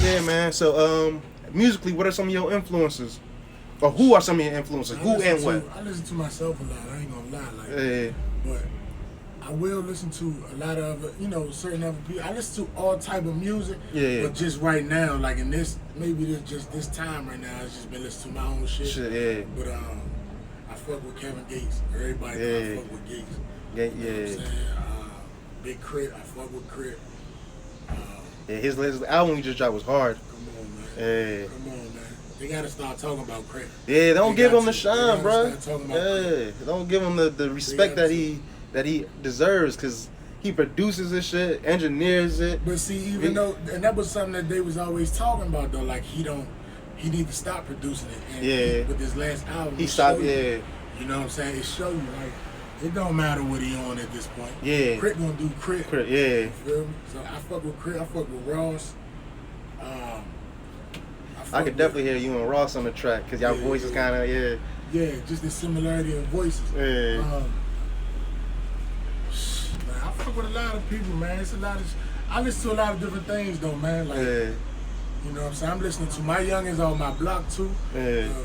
Yeah, man. So, musically, what are some of your influences? Or who are some of your influences? Who and what? I listen to myself a lot. I ain't gonna lie, like, Yeah. but I will listen to a lot of, certain other people. I listen to all type of music, Yeah. but just right now, like in this, maybe this time right now, I've just been listening to my own shit. Yeah. But I fuck with Kevin Gates. Everybody know I fuck with Gates. Yeah. You know what I'm saying? Big Crit, I fuck with Crit. Yeah, his album he just dropped was hard. Come on, man. Yeah. Come on, man. They gotta start talking about Crit. Yeah, don't give him the shine, bro. Yeah, don't give him the respect that he deserves, cause he produces this shit, engineers it. But see, even though, and that was something that they was always talking about though, like he need to stop producing it. And with this last album, he stopped. You know what I'm saying? It show you like it don't matter what he on at this point. Yeah. Crit gonna do Crit. Yeah. You feel me? So I fuck with Crit. I fuck with Ross. I could definitely hear you and Ross on the track, cause y'all voices kind of Yeah, just the similarity in voices. Yeah. Man, I fuck with a lot of people, man. It's a lot of. I listen to a lot of different things, though, man. Like, you know what I'm saying? I'm listening to my youngins on my block too.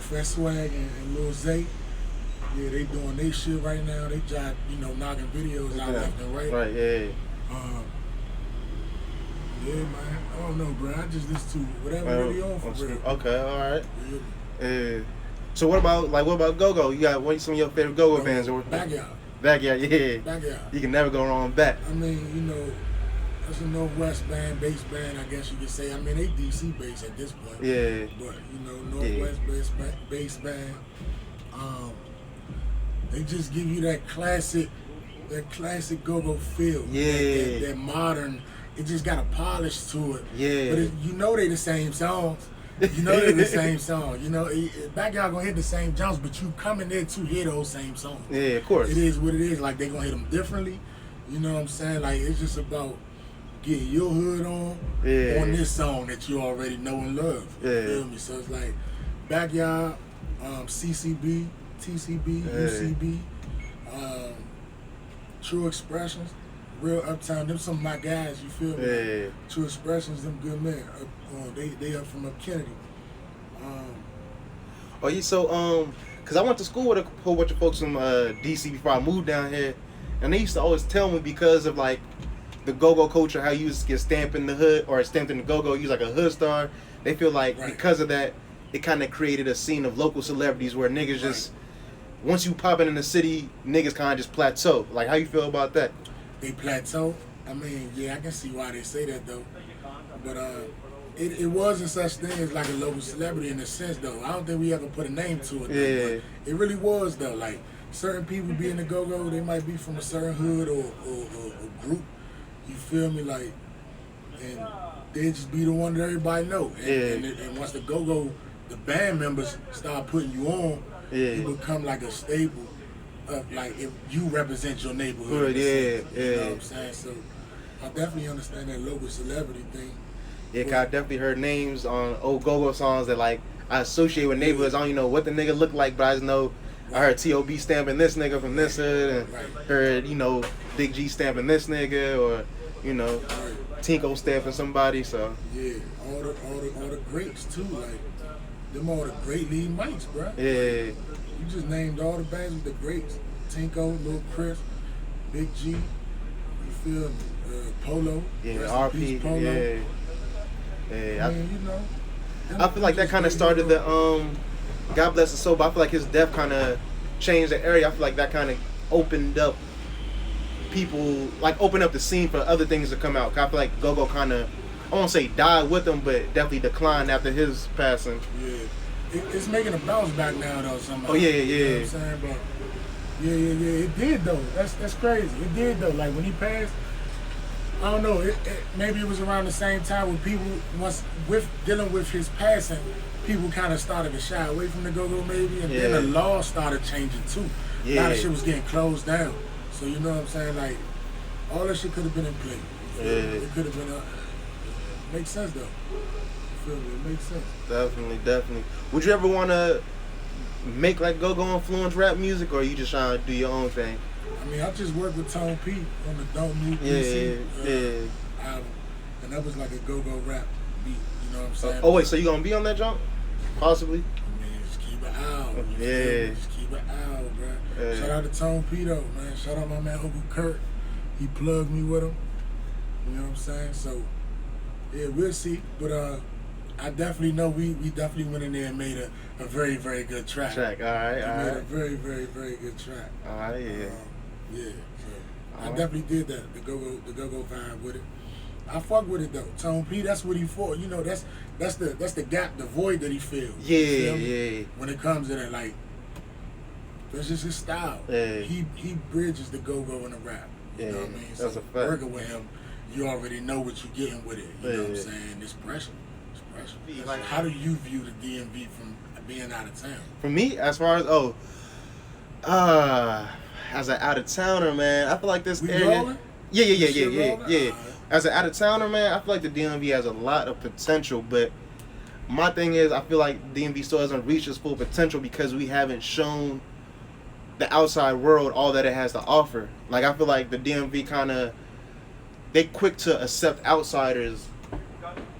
Fred Swag and Lil Zay. Yeah, they doing their shit right now. They just, knocking videos out left and right. Right, yeah. Yeah, man. I don't know, bro. I just listen to whatever they on for real. Okay, all right. Yeah. So what about Go-Go? You got some of your favorite Go-Go bands? Backyard. Backyard, yeah. Backyard. You can never go wrong with that. I mean, that's a Northwest band, bass band, I guess you could say. I mean, they DC bass at this point. Yeah. But, Northwest bass band. They just give you that classic go-go feel. Yeah. That modern, it just got a polish to it. Yeah. But they the same songs. They the same song. Backyard gonna hit the same jumps, but you come in there to hear those same songs. Yeah, of course. It is what it is. Like, they gonna hit them differently. You know what I'm saying? Like, it's just about getting your hood on this song that you already know and love. You feel me? So it's like Backyard, CCB, TCB, UCB, True Expressions, Real Uptown. Them some of my guys, you feel me? Yeah. True Expressions, them good men. They up from up Kennedy. Cause I went to school with a whole bunch of folks from DC before I moved down here, and they used to always tell me, because of like the go-go culture, how you used to get stamped in the hood or stamped in the go-go, you was like a hood star. They feel like because of that, it kind of created a scene of local celebrities where niggas just, once you pop in the city, niggas kind of just plateau. Like, how you feel about that? They plateau? I mean, yeah, I can see why they say that though. But it wasn't such thing as like a local celebrity in a sense though. I don't think we ever put a name to it. Though, but it really was though. Like, certain people be in the go-go, they might be from a certain hood or group. You feel me? Like, and they just be the one that everybody know. And once the go-go, the band members start putting you on, you become like a staple of, like, if you represent your neighborhood. You know what I'm saying? So I definitely understand that local celebrity thing. Yeah, cause I definitely heard names on old go-go songs that like I associate with neighborhoods. I don't even know what the nigga look like, but I just know I heard T.O.B. stamping this nigga from this hood, and heard, Big G stamping this nigga, or, Tinko stamping somebody, so. Yeah, all the greats too, like, them all the great lead mics, bro. Yeah. Like, you just named all the bands with the greats. Tinko, Lil Chris, Big G, you feel me? Polo. Yeah, RP, Polo. Yeah. I mean, I feel like that kind of started the, God bless his soul, but I feel like his death kind of changed the area. I feel like that kind of opened up people, like opened up the scene for other things to come out. 'Cause I feel like go-go kind of, I won't say died with him, but definitely declined after his passing. Yeah. It's making a bounce back now though, somehow. Oh yeah. You know what I'm saying? But yeah. It did though. That's crazy. It did though. Like, when he passed, I don't know. Maybe it was around the same time when people, dealing with his passing, people kind of started to shy away from the go-go maybe, and then the law started changing too. A lot of shit was getting closed down. So you know what I'm saying? Like, all that shit could have been in play. It could have been makes sense though. You feel me? It makes sense. Definitely. Would you ever want to make like go-go influence rap music, or are you just trying to do your own thing? I mean, I just worked with Tone P on the Don't Move Yeah, PC album, and that was like a go-go rap beat. You know what I'm saying? Oh wait, so you gonna be on that jump? Possibly. I mean, just keep it out. Yeah. Just keep it out, bro. Shout out to Tone P though, man. Shout out my man Uncle Kurt. He plugged me with him. You know what I'm saying? So yeah, we'll see. But I definitely know we definitely went in there and made a very, very good track. All right, Made a very, very, very good track. All right, yeah. Yeah. So I definitely did that. The go-go vibe with it. I fuck with it though. Tone P, that's what he for. You know, that's the gap, the void that he feels. Yeah, yeah. When it comes to that, like, that's just his style. Yeah. He bridges the go-go and the rap. You know what I mean? That's so a fact. working with him, you already know what you're getting with it. You know what I'm Yeah. saying? It's pressure. It's pressure. Like, how do you view the DMV from being out of town? For me, as far as as an out of towner, man, I feel like this We area. rolling? Yeah. Rolling? As an out of towner, man, I feel like the DMV has a lot of potential, but my thing is, I feel like DMV still hasn't reached its full potential because we haven't shown the outside world all that it has to offer. Like, I feel like the DMV they quick to accept outsiders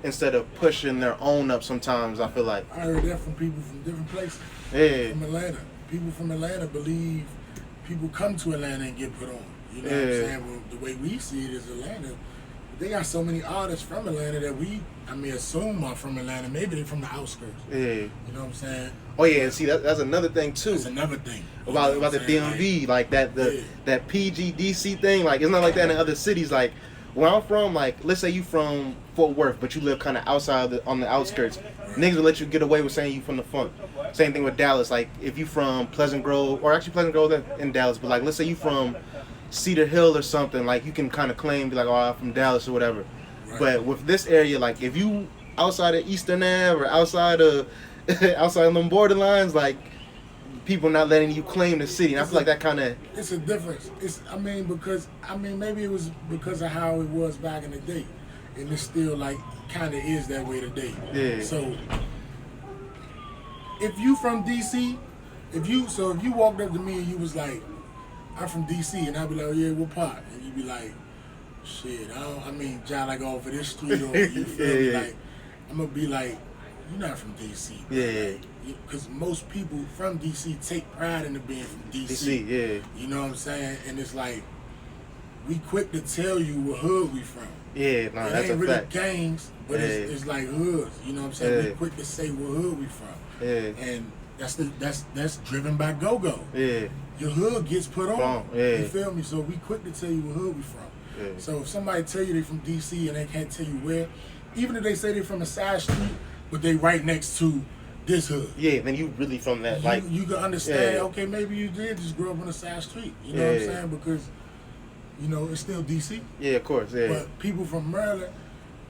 instead of pushing their own up sometimes, I feel like. I heard that from people from different places. Yeah. From Atlanta. People from Atlanta believe people come to Atlanta and get put on. You know what I'm saying? Well, the way we see it is Atlanta, they got so many artists from Atlanta that assume are from Atlanta. Maybe they're from the outskirts. Yeah. You know what I'm saying? Oh yeah, and see that's another thing too. That's another thing. About the DMV, like that PGDC thing, like it's not like that in other cities. Like where I'm from, like let's say you from Fort Worth, but you live kind of outside on the outskirts. Niggas will let you get away with saying you from the front. Same thing with Dallas. Like if you from Pleasant Grove, or actually Pleasant Grove in Dallas, but like let's say you from Cedar Hill or something, like you can kind of claim, be like, oh, I'm from Dallas or whatever. Right. But with this area, like if you outside of Eastern Ave or outside of them borderlines, like people not letting you claim the city. And I feel like that kind of... It's a difference. Because maybe it was because of how it was back in the day. And it still, like, kind of is that way today. Yeah. So, if you from D.C., if you walked up to me and you was like, I'm from D.C., and I'd be like, oh, yeah, what part? And you'd be like, shit, John, like, off of this street, or you feel me? Like, I'm going to be like, you're not from D.C. Bro. Yeah. Because most people from D.C. take pride in being from D.C. Yeah. You know what I'm saying? And it's like, we quick to tell you what hood we from. Yeah, no, that's a fact. It ain't really gangs, but it's like hoods. You know what I'm saying? We quick to say what hood we from. Yeah. And that's driven by go-go. Yeah. Your hood gets put on. Yeah. You feel me? So we quick to tell you what hood we from. Yeah. So if somebody tell you they from D.C. and they can't tell you where, even if they say they from a side street, but they right next to this hood. Yeah, then you really from that. You can understand, okay, maybe you did just grow up on a side street. You know what I'm saying? Because, it's still D.C. Yeah, of course, yeah. But people from Maryland,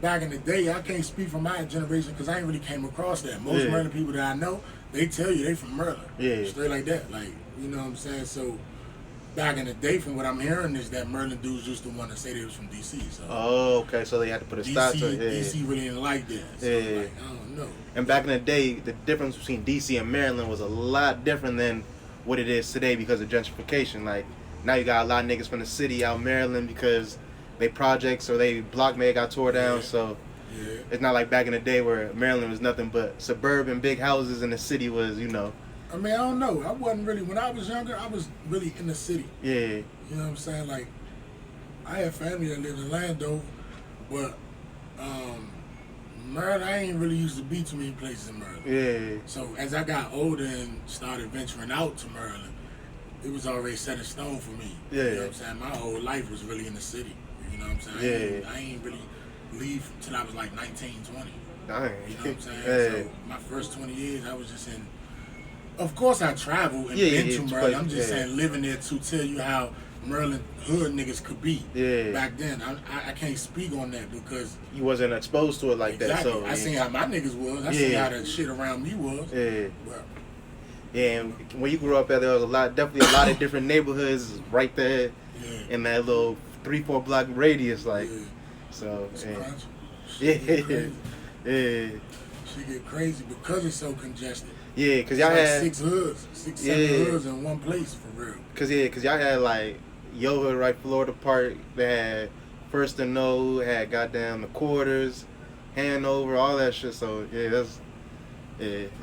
back in the day, I can't speak for my generation because I ain't really came across that. Most Maryland people that I know, they tell you they from Maryland. Yeah. Straight like that. Like, you know what I'm saying? So, back in the day, from what I'm hearing, is that Maryland dudes used to want to say they was from D.C. So, oh, okay. So they had to put a stop to it. D.C. really didn't like that. So, like, I don't know. And back in the day, the difference between D.C. and Maryland was a lot different than what it is today because of gentrification. Like, now you got a lot of niggas from the city out in Maryland because they projects or they block may got tore down. So it's not like back in the day where Maryland was nothing but suburban big houses and the city was, I don't know. I wasn't really, when I was younger, I was really in the city. Yeah. You know what I'm saying? Like, I had family that lived in Landover, but Maryland, I ain't really used to be too many places in Maryland. Yeah. So as I got older and started venturing out to Maryland, it was already set in stone for me. Yeah. You know what I'm saying? My whole life was really in the city. You know what I'm saying? I ain't really leave until I was like 19, 20. Dang. You know what I'm saying? So my first 20 years, I was just in. Of course, I traveled and been to Maryland. I'm just saying, living there to tell you how Maryland hood niggas could be back then. I can't speak on that because you wasn't exposed to it like that. So I seen how my niggas was. I seen how the shit around me was. Yeah. Well, and when you grew up there was definitely a lot of different neighborhoods right there in that little 3-4 block radius, like. So Shit get crazy because it's so congested. Yeah, cause y'all had 6 hoods, 6, 7 hoods in one place for real. Cause y'all had like Yo Hood right Florida Park. They had First and No, had goddamn the Quarters, Hanover, all that shit. So yeah, that's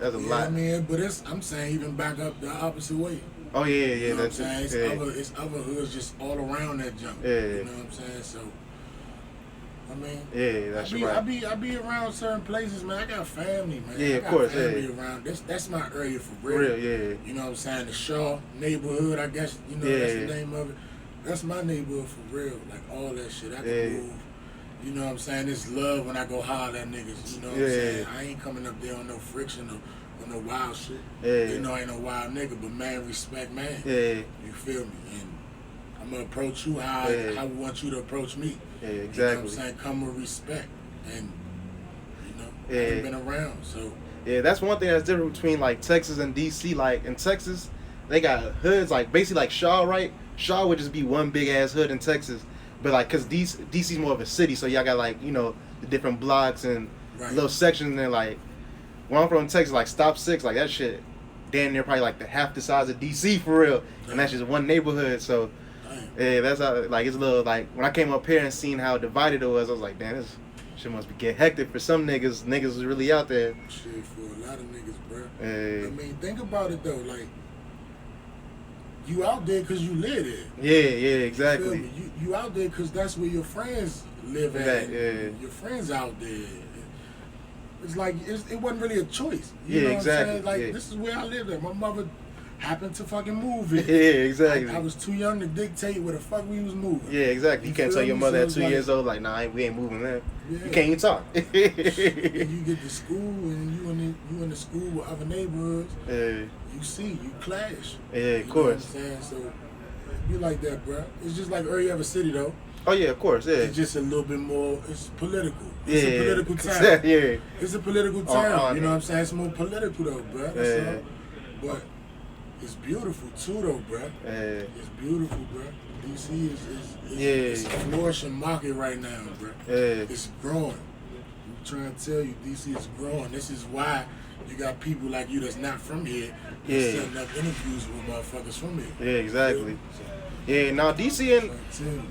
a lot. I mean, but I'm saying even back up the opposite way. Oh yeah, yeah, You know that's what I'm it. saying? It's other hoods just all around that jump. Yeah. You know what I'm saying? So, I mean, Yeah, that's right. I be around certain places, man. I got family, man. Yeah, I of got course, family yeah. around. That's my area for real. Real, yeah. You know what I'm saying? The Shaw neighborhood, I guess, you know, that's the name of it. That's my neighborhood for real. Like, all that shit. I can move. You know what I'm saying? It's love when I go holler at niggas. You know what I'm saying? I ain't coming up there on no friction or no wild shit. You know, I ain't no wild nigga, but man, respect man. You feel me? And I'm going to approach you how I want you to approach me. Yeah, exactly. You know what I'm saying? Come with respect. And, you know, I've been around, so. Yeah, that's one thing that's different between, like, Texas and D.C. Like, in Texas, they got hoods, like, basically like Shaw, right? Shaw would just be one big-ass hood in Texas. But, like, because D.C.'s more of a city, so y'all got, like, you know, the different blocks and little sections. And then, like, where I'm from in Texas, like, Stop 6, like, that shit damn near probably, like, half the size of D.C. for real. And that's just one neighborhood, so. Yeah, that's how, like, it's a little, like, when I came up here and seen how divided it was, I was like, damn, this shit must be getting hectic for some niggas. Niggas is really out there. Shit, for a lot of niggas, bro. Hey. I mean, think about it, though. Like, you out there because you live there. Yeah, exactly. You, feel me? You out there because that's where your friends live at. Your friends out there. It's like, it wasn't really a choice. You know exactly. What I'm saying? Like, this is where I live at. My mother happened to fucking move it. Yeah, exactly. I was too young to dictate where the fuck we was moving. Yeah, exactly. You can't tell your mother at 2 years old, like, nah, we ain't moving there. You can't even talk. And you get to school and you in the school with other neighborhoods. You clash. Yeah, of course. You know what I'm saying? So it be like that, bro. It's just like every other city, though. Oh yeah, of course. Yeah. It's just a little bit more. It's political. It's a political town. It's a political town. You know what I'm saying? It's more political though, bro. That's all. But it's beautiful too, though, bro. It's beautiful, bro. DC is a flourishing market right now, bro. It's growing. I'm trying to tell you, DC is growing. This is why you got people like you that's not from here setting up interviews with motherfuckers from here. Yeah, exactly. Yeah, now DC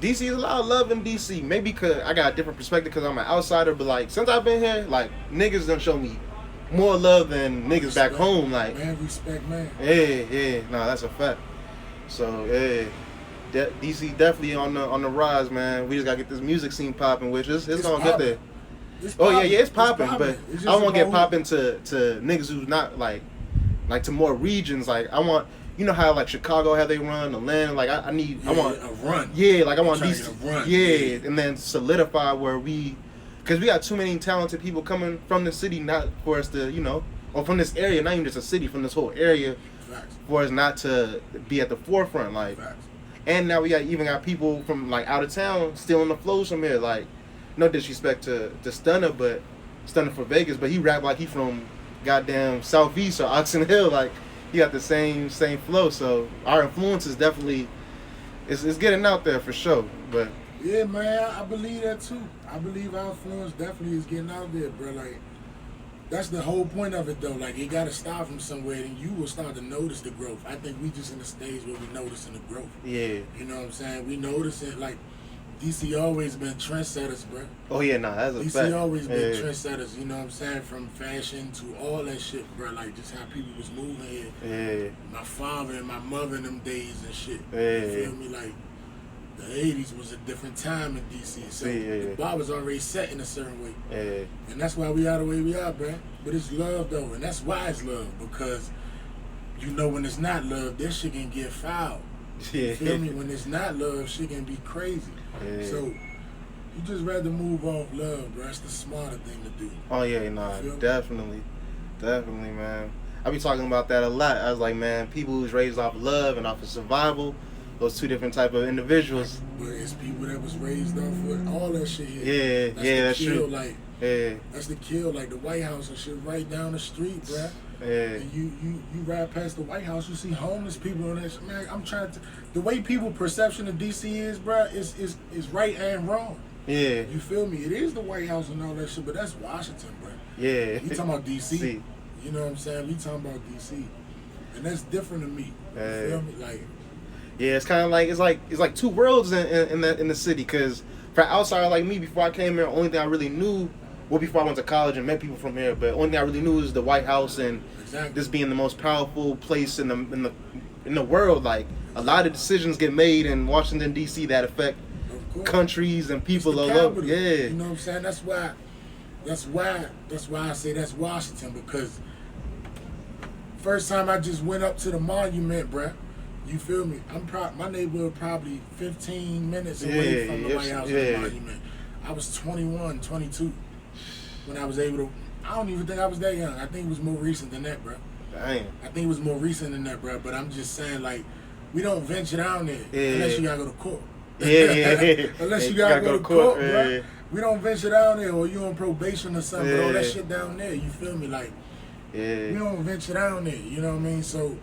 is a lot of love in DC. Maybe because I got a different perspective because I'm an outsider, but like since I've been here, like niggas done show me more love than niggas back home. Like respect, man. Yeah, no, that's a fact. So DC definitely on the rise, man. We just gotta get this music scene popping, which it's gonna get there. It's popping, but I want to get popping to niggas who's not like to more regions. Like I want. You know how like Chicago, how they run, Atlanta. Like I want a run. Yeah, like I want these. Run. Yeah, and then solidify where because we got too many talented people coming from the city, not for us to or from this area, not even just a city, from this whole area, for us not to be at the forefront. Like, and now we even got people from like out of town still on the flows from here. Like, no disrespect to Stunner, but Stunner for Vegas, but he rap like he from goddamn Southeast or Oxon Hill, like. He got the same flow, so our influence is definitely it's getting out there for sure. But yeah, man, I believe that too. I believe our influence definitely is getting out there, bro. Like that's the whole point of it, though. Like it got to start from somewhere, and you will start to notice the growth. I think we just in the stage where we noticing the growth. Yeah, you know what I'm saying? We notice it like. DC always been trendsetters, bro. Oh yeah, that's a fact. DC always been trendsetters, you know what I'm saying? From fashion to all that shit, bro. Like just how people was moving here. Yeah. My father and my mother in them days and shit. Yeah. You feel me? Like the 80s was a different time in DC. So the bar was already set in a certain way. Yeah. And that's why we are the way we are, bro. But it's love though, and that's why it's love, because you know when it's not love, this shit can get foul. You feel me? When it's not love, shit can be crazy. Yeah. So you just rather move off love, bro. That's the smarter thing to do. Oh yeah, definitely, man. I be talking about that a lot. I was like, man, people who's raised off love and off of survival, those two different type of individuals. But it's people that was raised off of all that shit here. That's true. Like, that's the kill. Like the White House and shit right down the street, bro. And you ride past the White House, you see homeless people on that shit. Man, I'm trying to. The way people perception of DC is, bro, is right and wrong. Yeah. You feel me? It is the White House and all that shit, but that's Washington, bro. Yeah. You talking about DC? You know what I'm saying? We talking about DC, and that's different to me. You feel me? Like. Yeah, it's kind of like it's like two worlds in the city. Cause for outsider like me, before I came here, only thing I really knew, well, before I went to college and met people from here, but only thing I really knew is the White House and this being the most powerful place in the world. Like a lot of decisions get made in Washington D.C. that affect countries and people all over. Yeah, you know what I'm saying. That's why I say that's Washington, because first time I just went up to the monument, bruh. You feel me? My neighborhood probably 15 minutes away from the White House and the monument. I was 21, 22 when I was able to. I don't even think I was that young. I think it was more recent than that, bruh. Damn. I think it was more recent than that, bruh. But I'm just saying, like, we don't venture down there unless you gotta go to court. Unless you gotta go to court, bruh. We don't venture down there, or you on probation or something. But all that shit down there, you feel me? Like, we don't venture down there. You know what I mean? So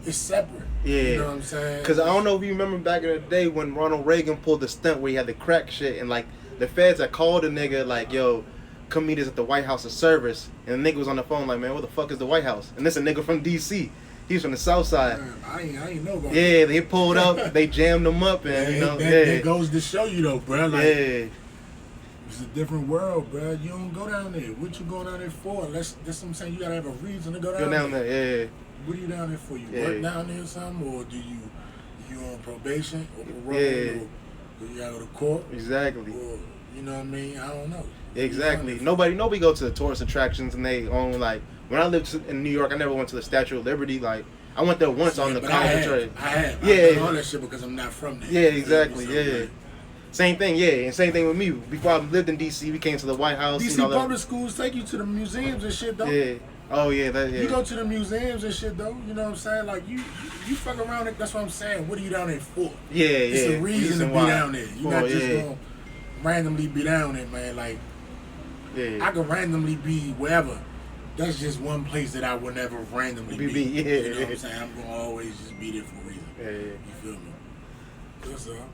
it's separate. Yeah. You know what I'm saying? Because I don't know if you remember back in the day when Ronald Reagan pulled the stunt where he had the crack shit, and like the feds had called a nigga like, yo, come meet us at the White House of service. And the nigga was on the phone like, man, what the fuck is the White House? And this a nigga from D.C. He's from the South Side. Man, I ain't know about that. They pulled up, they jammed him up, and you know, that goes to show you though, bro. Like, it's a different world, bro. You don't go down there. What you going down there for? That's what I'm saying. You gotta have a reason to go down there. What are you down there for? You work down there or something, or do you on probation or parole, or you gotta go to court? Exactly. Or, you know what I mean? I don't know. Exactly. Nobody go to the tourist attractions, and they own like. When I lived in New York, I never went to the Statue of Liberty. Like I went there once on the college trip. I have. I've done all that shit because I'm not from there. Yeah, exactly. Yeah. Same thing, and same thing with me. Before I lived in D.C., we came to the White House. D.C. public schools take you to the museums and shit, though. Yeah. Oh, yeah. You go to the museums and shit, though. You know what I'm saying? Like, you fuck around. That's what I'm saying. What are you down there for? Yeah, It's a reason to be down there. You're not just going to randomly be down there, man. Like, I could randomly be wherever. That's just one place that I would never randomly be. You know what I'm saying? I'm going to always just be there for a reason. You feel me? That's all.